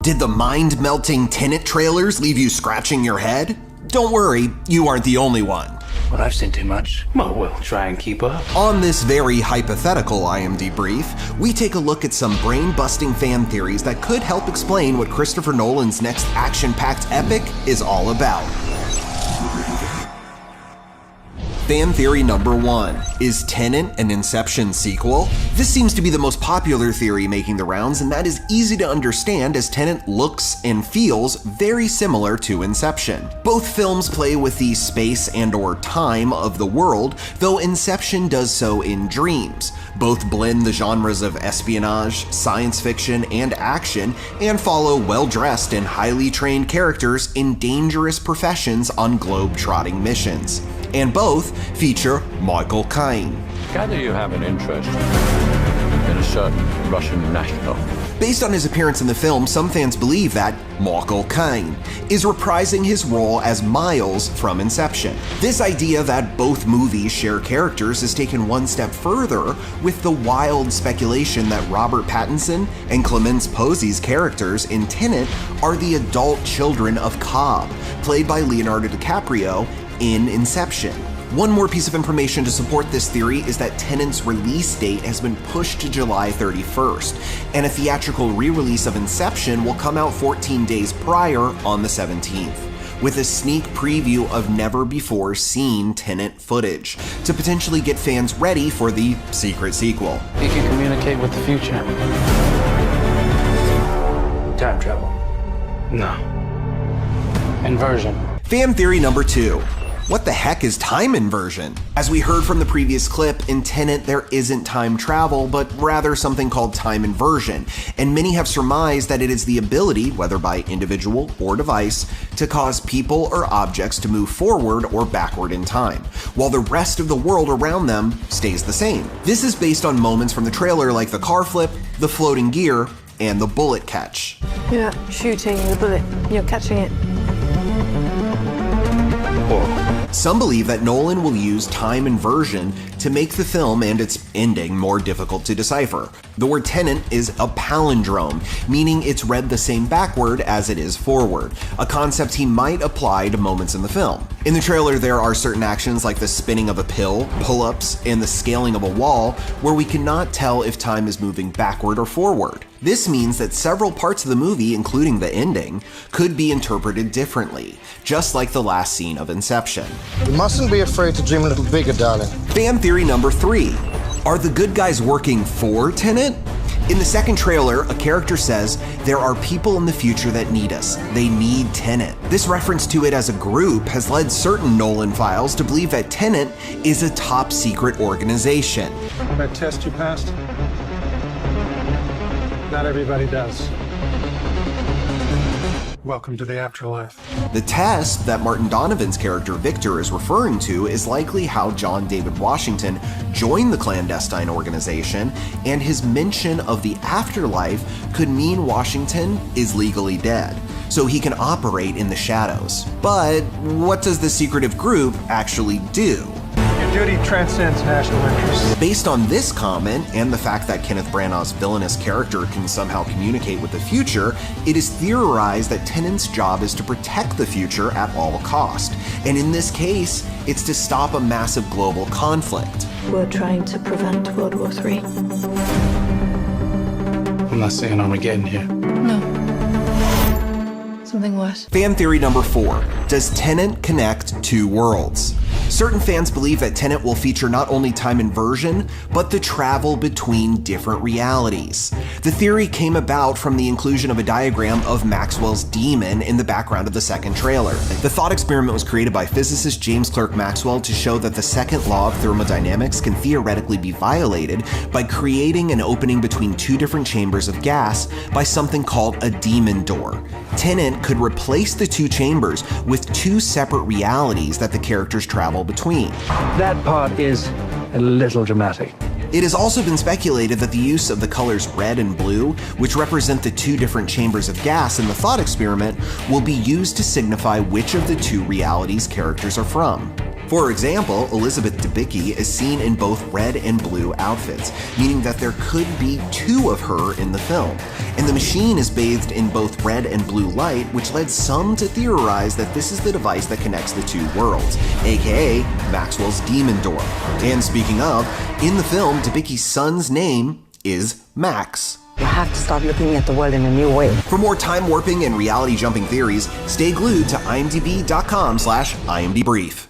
Did the mind-melting Tenet trailers leave you scratching your head? Don't worry, you aren't the only one. Well, I've seen too much. Well, we'll try and keep up. On this very hypothetical IMDb brief, we take a look at some brain-busting fan theories that could help explain what Christopher Nolan's next action-packed epic is all about. Fan theory number 1. Is Tenet an Inception sequel? This seems to be the most popular theory making the rounds, and that is easy to understand as Tenet looks and feels very similar to Inception. Both films play with the space and/or time of the world, though Inception does so in dreams. Both blend the genres of espionage, science fiction, and action, and follow well-dressed and highly trained characters in dangerous professions on globe-trotting missions. And both feature Michael Caine. Gather you have an interest in a certain Russian national. Based on his appearance in the film, some fans believe that Michael Caine is reprising his role as Miles from Inception. This idea that both movies share characters is taken one step further with the wild speculation that Robert Pattinson and Clemence Posey's characters in Tenet are the adult children of Cobb, played by Leonardo DiCaprio in Inception. One more piece of information to support this theory is that Tenet's release date has been pushed to July 31st, and a theatrical re-release of Inception will come out 14 days prior on the 17th, with a sneak preview of never-before-seen Tenet footage, to potentially get fans ready for the secret sequel. You can communicate with the future. Time travel. No. Inversion. Fan theory number 2. What the heck is time inversion? As we heard from the previous clip, in Tenet there isn't time travel, but rather something called time inversion, and many have surmised that it is the ability, whether by individual or device, to cause people or objects to move forward or backward in time, while the rest of the world around them stays the same. This is based on moments from the trailer like the car flip, the floating gear, and the bullet catch. You're not shooting the bullet, you're catching it. Some believe that Nolan will use time inversion to make the film and its ending more difficult to decipher. The word Tenet is a palindrome, meaning it's read the same backward as it is forward, a concept he might apply to moments in the film. In the trailer, there are certain actions like the spinning of a pill, pull-ups, and the scaling of a wall where we cannot tell if time is moving backward or forward. This means that several parts of the movie, including the ending, could be interpreted differently, just like the last scene of Inception. You mustn't be afraid to dream a little bigger, darling. Fan theory number 3. Are the good guys working for Tenet? In the second trailer, a character says, "There are people in the future that need us. They need Tenet." This reference to it as a group has led certain Nolan files to believe that Tenet is a top secret organization. That test you passed? Not everybody does. Welcome to the afterlife. The test that Martin Donovan's character Victor is referring to is likely how John David Washington joined the clandestine organization, and his mention of the afterlife could mean Washington is legally dead, so he can operate in the shadows. But what does the secretive group actually do? Your duty transcends national interests. Based on this comment, and the fact that Kenneth Branagh's villainous character can somehow communicate with the future, it is theorized that Tenet's job is to protect the future at all cost. And in this case, it's to stop a massive global conflict. We're trying to prevent World War III. I'm not saying Armageddon here. No. Something worse. Fan theory number 4. Does Tenet connect two worlds? Certain fans believe that Tenet will feature not only time inversion, but the travel between different realities. The theory came about from the inclusion of a diagram of Maxwell's demon in the background of the second trailer. The thought experiment was created by physicist James Clerk Maxwell to show that the second law of thermodynamics can theoretically be violated by creating an opening between two different chambers of gas by something called a demon door. Tenet could replace the two chambers with two separate realities that the characters travel between. That part is a little dramatic. It has also been speculated that the use of the colors red and blue, which represent the two different chambers of gas in the thought experiment, will be used to signify which of the two realities characters are from. For example, Elizabeth Debicki is seen in both red and blue outfits, meaning that there could be two of her in the film. And the machine is bathed in both red and blue light, which led some to theorize that this is the device that connects the two worlds, aka Maxwell's demon door. And speaking of, in the film, Debicki's son's name is Max. You have to start looking at the world in a new way. For more time warping and reality jumping theories, stay glued to imdb.com/imdbrief.